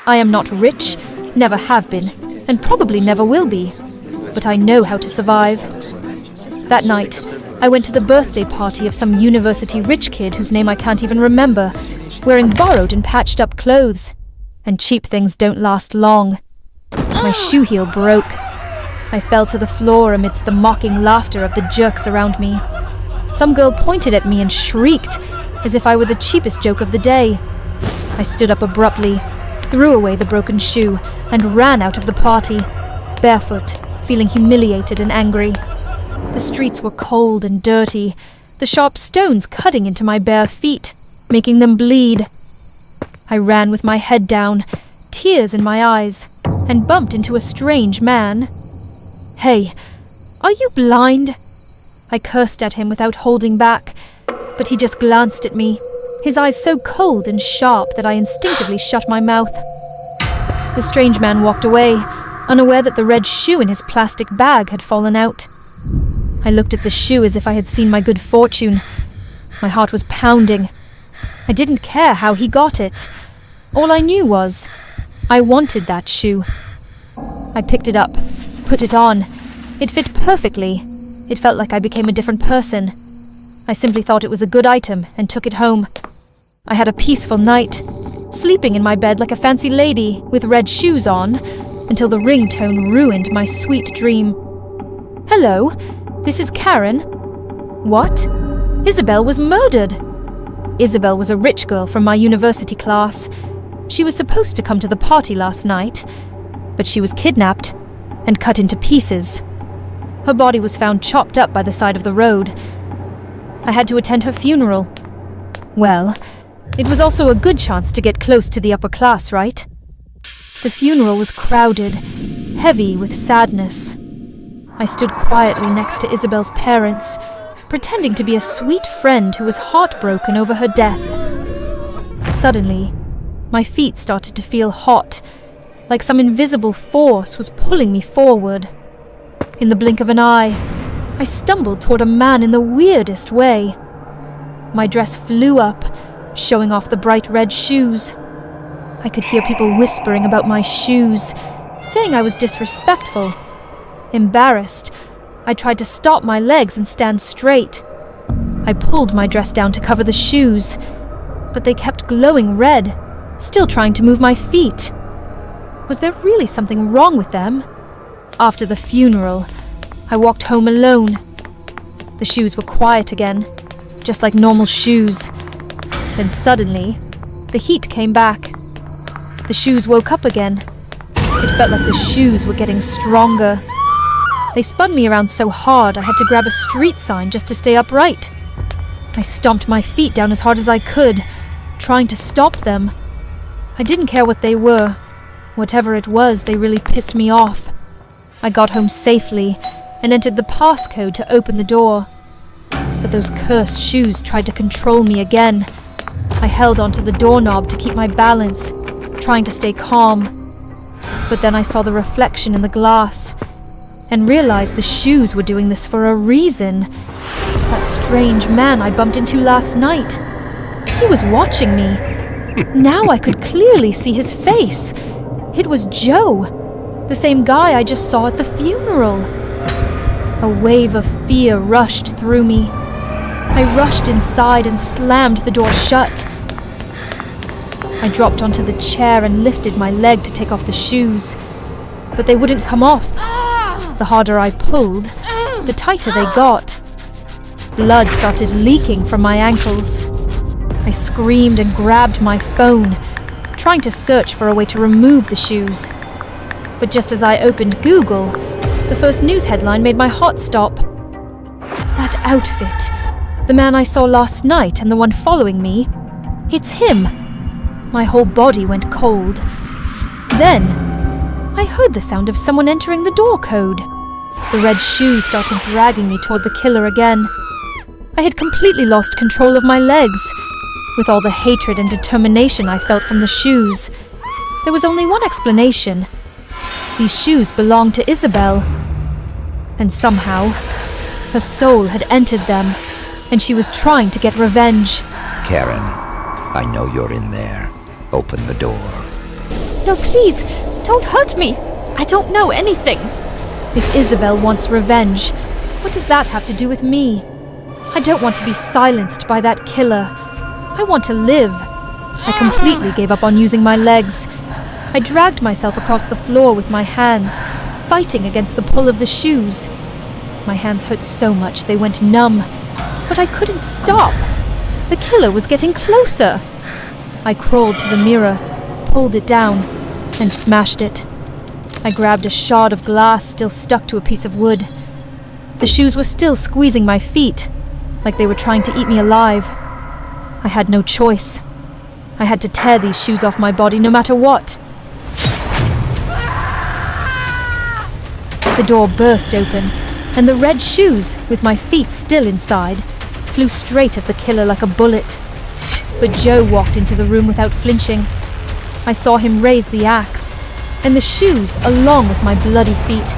I am not rich, never have been, and probably never will be. But I know how to survive. That night, I went to the birthday party of some university rich kid whose name I can't even remember, wearing borrowed and patched up clothes. And cheap things don't last long. My shoe heel broke. I fell to the floor amidst the mocking laughter of the jerks around me. Some girl pointed at me and shrieked, as if I were the cheapest joke of the day. I stood up abruptly, threw away the broken shoe, and ran out of the party, barefoot, feeling humiliated and angry. The streets were cold and dirty, the sharp stones cutting into my bare feet, making them bleed. I ran with my head down, tears in my eyes, and bumped into a strange man. "Hey, are you blind?" I cursed at him without holding back, but he just glanced at me, his eyes so cold and sharp that I instinctively shut my mouth. The strange man walked away, unaware that the red shoe in his plastic bag had fallen out. I looked at the shoe as if I had seen my good fortune. My heart was pounding. I didn't care how he got it. All I knew was, I wanted that shoe. I picked it up, put it on. It fit perfectly. It felt like I became a different person. I simply thought it was a good item and took it home. I had a peaceful night, sleeping in my bed like a fancy lady with red shoes on, until the ringtone ruined my sweet dream. "Hello, this is Karen." "What? Isabel was murdered." Isabel was a rich girl from my university class. She was supposed to come to the party last night, but she was kidnapped and cut into pieces. Her body was found chopped up by the side of the road. I had to attend her funeral. Well, it was also a good chance to get close to the upper class, right? The funeral was crowded, heavy with sadness. I stood quietly next to Isabel's parents, pretending to be a sweet friend who was heartbroken over her death. Suddenly, my feet started to feel hot, like some invisible force was pulling me forward. In the blink of an eye, I stumbled toward a man in the weirdest way. My dress flew up, showing off the bright red shoes. I could hear people whispering about my shoes, saying I was disrespectful. Embarrassed, I tried to stop my legs and stand straight. I pulled my dress down to cover the shoes, but they kept glowing red, still trying to move my feet. Was there really something wrong with them? After the funeral, I walked home alone. The shoes were quiet again, just like normal shoes. Then suddenly, the heat came back. The shoes woke up again. It felt like the shoes were getting stronger. They spun me around so hard I had to grab a street sign just to stay upright. I stomped my feet down as hard as I could, trying to stop them. I didn't care what they were. Whatever it was, they really pissed me off. I got home safely and entered the passcode to open the door. But those cursed shoes tried to control me again. I held onto the doorknob to keep my balance, trying to stay calm. But then I saw the reflection in the glass and realized the shoes were doing this for a reason. That strange man I bumped into last night. He was watching me. Now I could clearly see his face. It was Joe, the same guy I just saw at the funeral. A wave of fear rushed through me. I rushed inside and slammed the door shut. I dropped onto the chair and lifted my leg to take off the shoes, but they wouldn't come off. The harder I pulled, the tighter they got. Blood started leaking from my ankles. I screamed and grabbed my phone, trying to search for a way to remove the shoes. But just as I opened Google, the first news headline made my heart stop. That outfit, the man I saw last night and the one following me, it's him. My whole body went cold. Then, I heard the sound of someone entering the door code. The red shoes started dragging me toward the killer again. I had completely lost control of my legs. With all the hatred and determination I felt from the shoes, there was only one explanation. These shoes belonged to Isabel. And somehow, her soul had entered them, and she was trying to get revenge. Karen, I know you're in there. Open the door. No, please, don't hurt me. I don't know anything. If Isabel wants revenge, what does that have to do with me? I don't want to be silenced by that killer. I want to live. I completely gave up on using my legs. I dragged myself across the floor with my hands, fighting against the pull of the shoes. My hands hurt so much they went numb, but I couldn't stop. The killer was getting closer. I crawled to the mirror, pulled it down, and smashed it. I grabbed a shard of glass still stuck to a piece of wood. The shoes were still squeezing my feet, like they were trying to eat me alive. I had no choice. I had to tear these shoes off my body no matter what. The door burst open, and the red shoes, with my feet still inside, flew straight at the killer like a bullet. But Joe walked into the room without flinching. I saw him raise the axe, and the shoes, along with my bloody feet,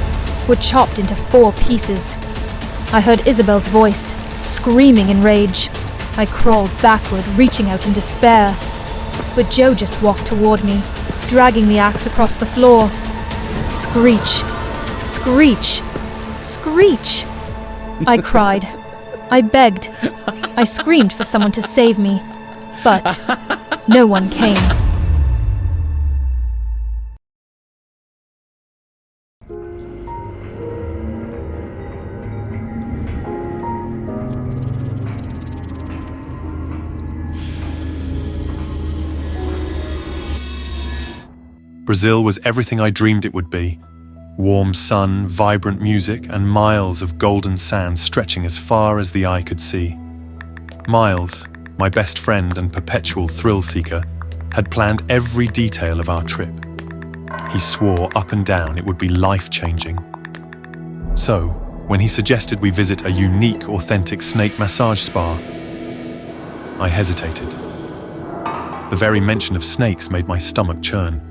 were chopped into 4 pieces. I heard Isabel's voice, screaming in rage. I crawled backward, reaching out in despair. But Joe just walked toward me, dragging the axe across the floor. Screech! Screech! Screech! I cried. I begged. I screamed for someone to save me. But no one came. Brazil was everything I dreamed it would be. Warm sun, vibrant music, and miles of golden sand stretching as far as the eye could see. Miles, my best friend and perpetual thrill-seeker, had planned every detail of our trip. He swore up and down it would be life-changing. So, when he suggested we visit a unique, authentic snake massage spa, I hesitated. The very mention of snakes made my stomach churn,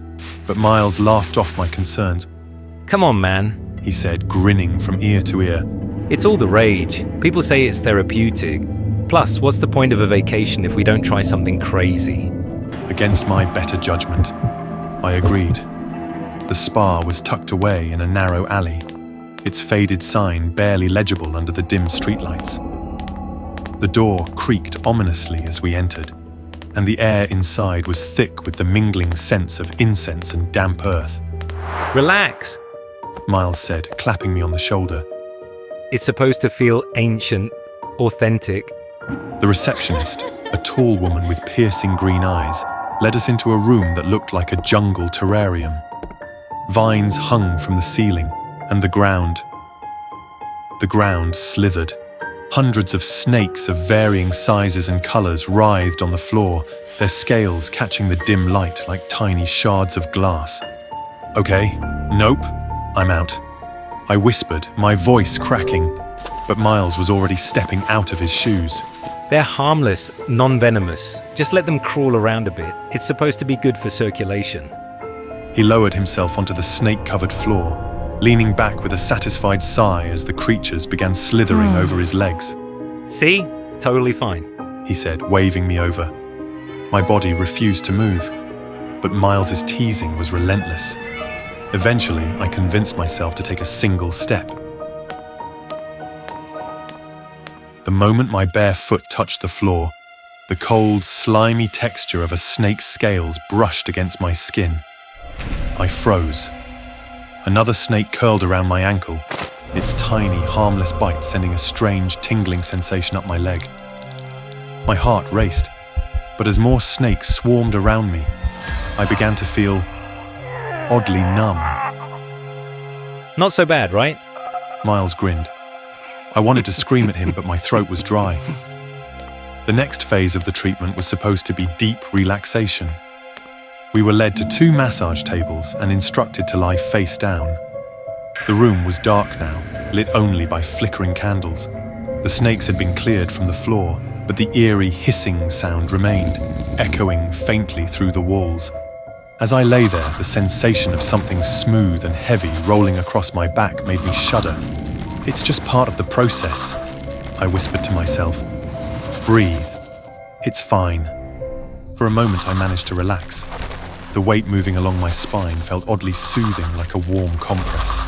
but Miles laughed off my concerns. Come on, man, He said, grinning from ear to ear. it's all the rage. People say it's therapeutic. Plus, what's the point of a vacation if we don't try something crazy? Against my better judgment, I agreed. The spa was tucked away in a narrow alley, its faded sign barely legible under the dim streetlights. The door creaked ominously as we entered, and the air inside was thick with the mingling scents of incense and damp earth. Relax. Miles said, clapping me on the shoulder. It's supposed to feel ancient, authentic. The receptionist, a tall woman with piercing green eyes, led us into a room that looked like a jungle terrarium. Vines hung from the ceiling, and the ground slithered. Hundreds of snakes of varying sizes and colors writhed on the floor, their scales catching the dim light like tiny shards of glass. Okay, nope, I'm out. I whispered, my voice cracking, but Miles was already stepping out of his shoes. They're harmless, non-venomous. Just let them crawl around a bit. It's supposed to be good for circulation. He lowered himself onto the snake-covered floor, leaning back with a satisfied sigh as the creatures began slithering over his legs. See? Totally fine. He said, waving me over. My body refused to move, but Miles's teasing was relentless. Eventually, I convinced myself to take a single step. The moment my bare foot touched the floor, the cold, slimy texture of a snake's scales brushed against my skin. I froze. Another snake curled around my ankle, its tiny, harmless bite sending a strange, tingling sensation up my leg. My heart raced, but as more snakes swarmed around me, I began to feel oddly numb. Not so bad, right? Miles grinned. I wanted to scream at him, but my throat was dry. The next phase of the treatment was supposed to be deep relaxation. We were led to 2 massage tables and instructed to lie face down. The room was dark now, lit only by flickering candles. The snakes had been cleared from the floor, but the eerie hissing sound remained, echoing faintly through the walls. As I lay there, the sensation of something smooth and heavy rolling across my back made me shudder. It's just part of the process, I whispered to myself. Breathe. It's fine. For a moment I managed to relax. The weight moving along my spine felt oddly soothing, like a warm compress.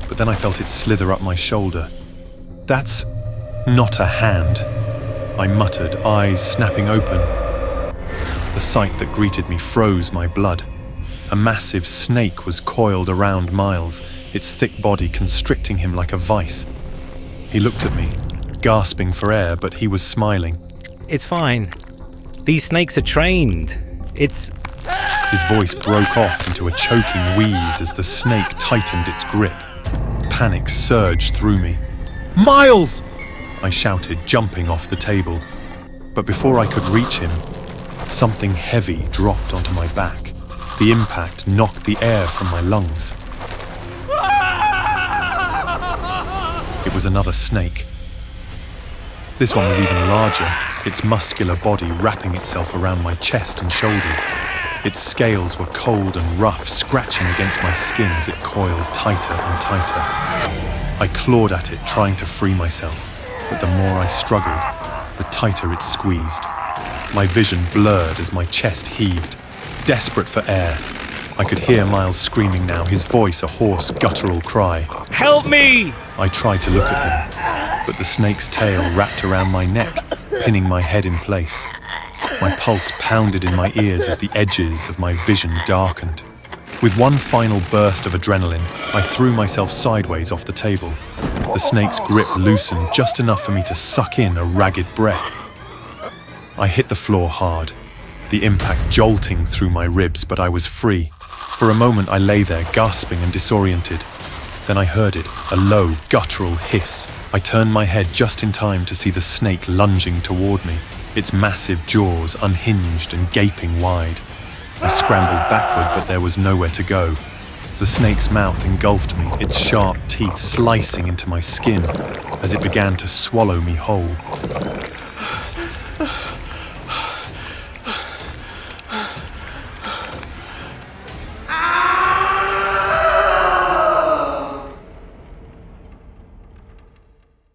But then I felt it slither up my shoulder. "That's not a hand," I muttered, eyes snapping open. The sight that greeted me froze my blood. A massive snake was coiled around Miles, its thick body constricting him like a vice. He looked at me, gasping for air, but he was smiling. It's fine. These snakes are trained. It's... His voice broke off into a choking wheeze as the snake tightened its grip. Panic surged through me. "Miles!" I shouted, jumping off the table. But before I could reach him, something heavy dropped onto my back. The impact knocked the air from my lungs. It was another snake. This one was even larger, its muscular body wrapping itself around my chest and shoulders. Its scales were cold and rough, scratching against my skin as it coiled tighter and tighter. I clawed at it, trying to free myself, but the more I struggled, the tighter it squeezed. My vision blurred as my chest heaved. Desperate for air, I could hear Miles screaming now, his voice a hoarse, guttural cry. Help me! I tried to look at him, but the snake's tail wrapped around my neck, pinning my head in place. My pulse pounded in my ears as the edges of my vision darkened. With one final burst of adrenaline, I threw myself sideways off the table. The snake's grip loosened just enough for me to suck in a ragged breath. I hit the floor hard, the impact jolting through my ribs, but I was free. For a moment I lay there, gasping and disoriented. Then I heard it, a low, guttural hiss. I turned my head just in time to see the snake lunging toward me, its massive jaws unhinged and gaping wide. I scrambled backward, but there was nowhere to go. The snake's mouth engulfed me, its sharp teeth slicing into my skin as it began to swallow me whole.